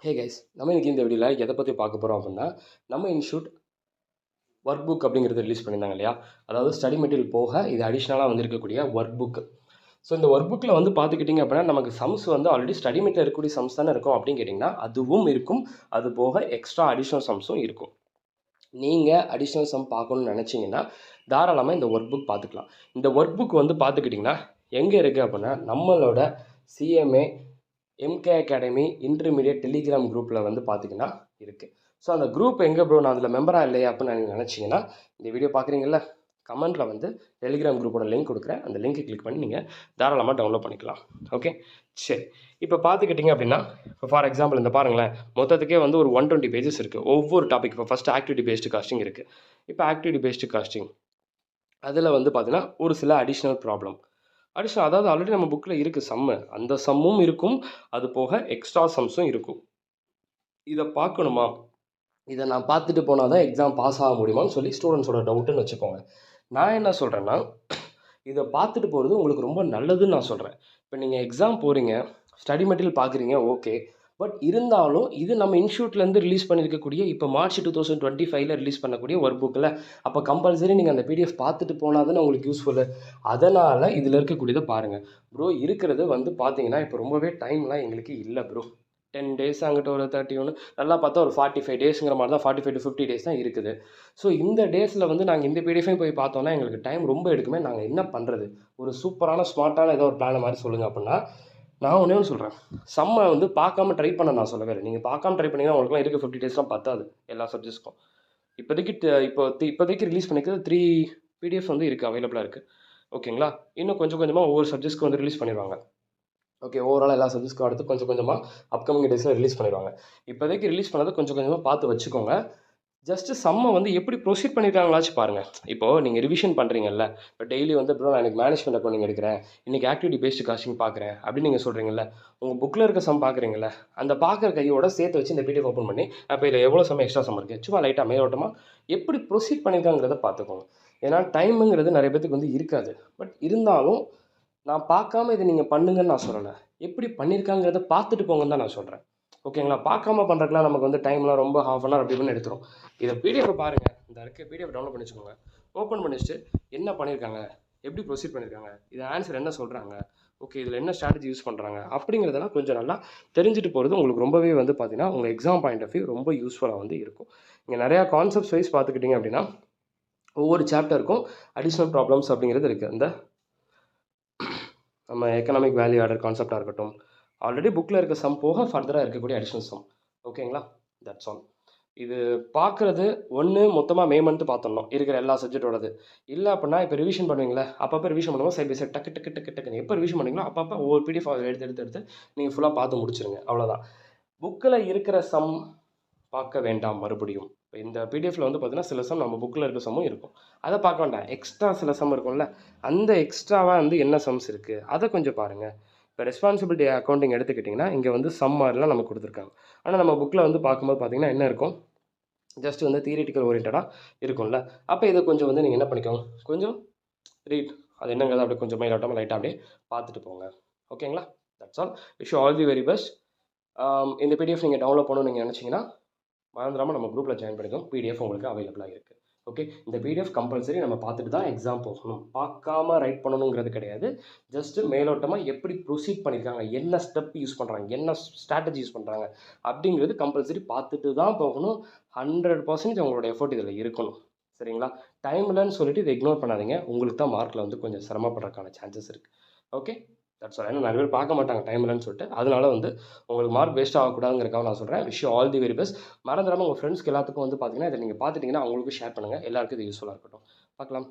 Hey guys, நம்ம இன்னைக்கு இந்த வீடியோவில் எதை பற்றி பார்க்க போகிறோம் அப்படின்னா, நம்ம இன்ஸ்டியூட் ஒர்க் புக் அப்படிங்கிறது ரிலீஸ் பண்ணியிருந்தாங்க இல்லையா? அதாவது ஸ்டடி மெட்டீரியல் போக இது அடிஷ்னலாக வந்து இருக்கக்கூடிய ஒர்க் புக். ஸோ இந்த ஒர்க் புக்கில் வந்து பார்த்துக்கிட்டிங்க அப்படின்னா, நமக்கு சம்ஸ் வந்து ஆல்ரெடி ஸ்டடி மெட்டீரியல் இருக்கக்கூடிய சம்ஸ் தானே இருக்கும் அப்படின்னு கேட்டிங்கன்னா, அதுவும் இருக்கும். அது போக எக்ஸ்ட்ரா அடிஷ்னல் சம்ஸும் இருக்கும். நீங்கள் அடிஷ்னல் சம் பார்க்கணுன்னு நினச்சிங்கன்னா தாராளமாக இந்த ஒர்க் புக் பார்த்துக்கலாம். இந்த ஒர்க் புக் வந்து பார்த்துக்கிட்டிங்கன்னா எங்கே இருக்குது அப்படின்னா, நம்மளோட CMA MK academy intermediate Telegram குரூப்பில் வந்து பார்த்தீங்கன்னா இருக்குது. ஸோ அந்த குரூப் எங்கே ப்ரோ, நான் அதில் மெம்பராக இல்லையா அப்படின்னு நீங்கள் நினச்சிங்கன்னா, இந்த வீடியோ பார்க்குறீங்களா, கமெண்ட்டில் வந்து டெலிகிராம் குரூப்போட லிங்க் கொடுக்குறேன். அந்த லிங்க்கை கிளிக் பண்ணி நீங்கள் தாராளமாக டவுன்லோட் பண்ணிக்கலாம். ஓகே, சரி. இப்போ பார்த்துக்கிட்டிங்க அப்படின்னா, இப்போ ஃபார் எக்ஸாம்பிள் இந்த பாருங்களேன், மொத்தத்துக்கே வந்து ஒரு 120 பேஜஸ் இருக்குது ஒவ்வொரு டாபிக். இப்போ ஃபஸ்ட்டு ஆக்டிவிட்டி பேஸ்டு காஸ்டிங் இருக்குது. இப்போ ஆக்டிவிட்டி பேஸ்டு காஸ்டிங் அதில் வந்து பார்த்தீங்கன்னா ஒரு சில அடிஷ்னல் ப்ராப்ளம், அதாவது ஆல்ரெடி நம்ம புக்கில் இருக்குது சம்மு, அந்த சம்மும் இருக்கும். அது போக எக்ஸ்ட்ரா சம்ஸும் இருக்கும். இதை பார்க்கணுமா, இதை நான் பார்த்துட்டு போனால் தான் எக்ஸாம் பாஸ் ஆக முடியுமான்னு சொல்லி ஸ்டூடெண்ட்ஸோட டவுட்டுன்னு வச்சுக்கோங்க. நான் என்ன சொல்கிறேன்னா, இதை பார்த்துட்டு போகிறது உங்களுக்கு ரொம்ப நல்லதுன்னு நான் சொல்கிறேன். இப்போ நீங்கள் எக்ஸாம் போகிறீங்க, ஸ்டடி மெட்டீரியல் பார்க்குறீங்க, ஓகே. பட் இருந்தாலும் இது நம்ம இன்ஸ்டியூட்லேருந்து ரிலீஸ் பண்ணியிருக்கக்கூடிய இப்போ மார்ச் 2025 ரிலீஸ் பண்ணக்கூடிய ஒர்க் புக்கில், அப்போ கம்பல்சரி நீங்கள் அந்த பிடிஎஃப் பார்த்துட்டு போனால் தானே உங்களுக்கு யூஸ்ஃபுல்லு. அதனால் இதில் இருக்கக்கூடியதை பாருங்கள் ப்ரோ. இருக்கிறது வந்து பார்த்தீங்கன்னா இப்போ ரொம்பவே டைம்லாம் எங்களுக்கு இல்லை ப்ரோ. 10 டேஸ், அங்கிட்ட ஒரு 31, நல்லா பார்த்தா ஒரு 45 டேஸுங்கிற மாதிரி தான், 45 to 50 டேஸ் தான் இருக்குது. ஸோ இந்த டேஸில் வந்து நாங்கள் இந்த பிடிஎஃபையும் போய் பார்த்தோன்னா எங்களுக்கு டைம் ரொம்ப எடுக்குமே. நாங்கள் என்ன பண்ணுறது? ஒரு சூப்பரான ஸ்மார்ட்டான ஏதோ ஒரு பிளான் மாதிரி சொல்லுங்கள் அப்படின்னா, நான் ஒன்றே ஒன்று சொல்கிறேன். சம்மை வந்து பார்க்காம ட்ரை பண்ண நான் சொல்லவே இல்லை. நீங்கள் பார்க்காம ட்ரை பண்ணிங்கன்னா உங்களுக்குலாம் இருக்க 50 டேஸ்லாம் பத்தாது எல்லா சப்ஜெக்ட்ஸ்க்கும். இப்போதைக்கு ரிலீஸ் பண்ணிக்கிறது 3 பிடிஎஃப் வந்து இருக்குது, அவைலபிளாக இருக்குது. ஓகேங்களா? இன்னும் கொஞ்சம் கொஞ்சமாக ஒவ்வொரு சப்ஜெக்ட்ஸ்க்கு வந்து ரிலீஸ் பண்ணிடுவாங்க. ஓகே, ஓவரால் எல்லா சப்ஜெக்ட்ஸ்க்கும் அடுத்து கொஞ்சம் கொஞ்சமாக அப்கமிங் டேஸில் ரிலீஸ் பண்ணிடுவாங்க. இப்போதைக்கு ரிலீஸ் பண்ணதை கொஞ்சம் கொஞ்சமாக பார்த்து வச்சுக்கோங்க. ஜஸ்ட்டு சம்மை வந்து எப்படி ப்ரொசீட் பண்ணியிருக்காங்களாச்சும் பாருங்கள். இப்போது நீங்கள் ரிவிஷன் பண்ணுறீங்கல்ல, இப்போ டெய்லி வந்து ப்ரோ நான் எனக்கு மேனேஜ்மெண்ட் அக்கௌண்டிங் எடுக்கிறேன், இன்றைக்கி ஆக்டிவிட்டி பேஸ்டு காஸ்டிங் பார்க்குறேன் அப்படின்னு நீங்கள் சொல்கிறீங்கல்ல, உங்கள் புக்கில் இருக்க சம் பார்க்குறீங்கல்ல, அந்த பார்க்குற கையோட சேர்த்து வச்சு இந்த பிடிஎஃப் ஓப்பன் பண்ணி, அப்போ இதில் எவ்வளோ சம் எக்ஸ்ட்ரா சம் இருக்குது, சும்மா லைட்டாக மேலோட்டமாக எப்படி ப்ரொசீட் பண்ணியிருக்காங்கிறத பார்த்துக்கோங்க. ஏன்னா டைமுங்கிறது நிறைய பேத்துக்கு வந்து இருக்காது. பட் இருந்தாலும் நான் பார்க்காம இதை நீங்கள் பண்ணுங்கன்னு நான் சொல்லலை, எப்படி பண்ணியிருக்காங்கிறத பார்த்துட்டு போங்கன்னு தான் நான் சொல்கிறேன். ஓகேங்களா? பார்க்காம பண்ணுறதுக்குலாம் நமக்கு வந்து டைம்லாம் ரொம்ப ½ அன் ஹவர் அப்படி இப்படின்னு எடுத்துரும். இதை பிடிஎஃப் பாருங்கள், இந்த இருக்க பிடிஎஃப் டவுன்லோட் பண்ணி வச்சுக்கோங்க. ஓப்பன் பண்ணிச்சுட்டு என்ன பண்ணியிருக்காங்க, எப்படி ப்ரொசீட் பண்ணியிருக்காங்க, இது ஆன்சர் என்ன சொல்கிறாங்க, ஓகே இதில் என்ன ஸ்ட்ராட்டஜி யூஸ் பண்ணுறாங்க அப்படிங்கிறதெல்லாம் கொஞ்சம் நல்லா தெரிஞ்சுட்டு போகிறது உங்களுக்கு ரொம்பவே வந்து பார்த்தீங்கன்னா உங்கள் எக்ஸாம் பாயிண்ட் ஆஃப் வியூ ரொம்ப யூஸ்ஃபுல்லாக வந்து இருக்கும். இங்கே நிறையா கான்செப்ட்ஸ் வைஸ் பார்த்துக்கிட்டிங்க அப்படின்னா ஒவ்வொரு சாப்டருக்கும் அடிஷ்னல் ப்ராப்ளம்ஸ் அப்படிங்கிறது இருக்குது. இந்த நம்ம எக்கனாமிக் வேல்யூ ஆர்டர் கான்செப்டாக இருக்கட்டும், ஆல்ரெடி புக்கில் இருக்க சம் போக ஃபர்தராக இருக்கக்கூடிய அடிஷ்னல் சம். ஓகேங்களா? That's all. இது பார்க்குறது ஒன்று மொத்தமாக மே மந்த்து பார்த்துடணும் இருக்கிற எல்லா சப்ஜெக்டோடது. இல்லை அப்படின்னா இப்போ ரிவிஷன் பண்ணுவீங்களே, அப்பப்போ ரிவிஷன் பண்ணுவோம், சைட் பை சைட் டக்கு டக்கு டக்கு டக்குன்னு எப்போ ரிவிஷன் பண்ணுவீங்களோ அப்பப்போ ஒவ்வொரு பிடிஎஃப் எடுத்து நீங்கள் ஃபுல்லாக பார்த்து முடிச்சிருங்க. அவ்வளோதான். புக்கில் இருக்கிற சம் பார்க்க வேண்டாம் மறுபடியும். இப்போ இந்த பிடிஎஃப்ல வந்து பார்த்தீங்கன்னா சில சம் நம்ம புக்கில் இருக்க சம்மும் இருக்கும், அதை பார்க்க வேண்டாம். எக்ஸ்ட்ரா சில சம் இருக்கும்ல, அந்த எக்ஸ்ட்ராவாக வந்து என்ன சம்ஸ் இருக்குது அதை கொஞ்சம் பாருங்கள். இப்போ ரெஸ்பான்சிபிலிட்டி அக்கௌண்டிங் எடுத்துக்கிட்டிங்கன்னா இங்கே வந்து சம் மாதிரிலாம் நமக்கு கொடுத்துருக்காங்க. ஆனால் நம்ம புக்கில் வந்து பார்க்கும்போது பார்த்தீங்கன்னா என்ன இருக்கும், ஜஸ்ட் வந்து தியரிட்டிக்கல் ஓரியன்டாக இருக்கும்ல. அப்போ இதை கொஞ்சம் வந்து நீங்கள் என்ன பண்ணிக்கோங்க, கொஞ்சம் ரீட், அது என்னங்கிறத அப்படியே கொஞ்சம் மைலாட்டமாக லைட்டாக அப்படியே பார்த்துட்டு போங்க. ஓகேங்களா? That's all. Wish you all the very best. இந்த பிடிஎஃப் நீங்கள் டவுன்லோட் பண்ணணும்னு நீங்கள் நினச்சிங்கன்னா மறந்துடாமல் நம்ம குரூப்பில் ஜாயின் பண்ணிக்கோங்க. பிடிஎஃப் உங்களுக்கு அவைலபிளாக இருக்குது. ஓகே, இந்த பிடிஎஃப் கம்பல்சரி நம்ம பார்த்துட்டு தான் எக்ஸாம் போகணும், பார்க்காம ரைட் பண்ணணுங்கிறது கிடையாது. ஜஸ்ட்டு மேலோட்டமாக எப்படி ப்ரொசீட் பண்ணியிருக்காங்க, என்ன ஸ்டெப் யூஸ் பண்ணுறாங்க, என்ன ஸ்ட்ராட்டஜி யூஸ் பண்ணுறாங்க அப்படிங்கிறது கம்பல்சரி பார்த்துட்டு தான் போகணும். 100% உங்களோட எஃபோர்ட் இதில் இருக்கணும். சரிங்களா? டைம்லன்னு சொல்லிட்டு இதை இக்னோர் பண்ணாதீங்க. உங்களுக்கு தான் மார்க்கில் வந்து கொஞ்சம் சிரமப்படுறதுக்கான சான்சஸ் இருக்குது. Okay, that's all. ஏன்னா நிறைய பேர் பார்க்க மாட்டாங்க டைம் இல்லைன்னு சொல்லிட்டு, அதனால வந்து உங்களுக்கு மார்க் வேஸ்ட் ஆகக்கூடாதுங்கிறக்காக நான் சொல்கிறேன். Wish you all the very best. மறந்துடாமல் உங்கள் ஃப்ரெண்ட்ஸ்க்கு எல்லாத்துக்கும் வந்து பார்த்தீங்கன்னா இதை நீங்கள் பார்த்துட்டிங்கன்னா அவங்களுக்கும் ஷேர் பண்ணுங்கள். எல்லாருக்கும் இது யூஸ்ஃபுல்லாக இருக்கட்டும். பார்க்கலாம்.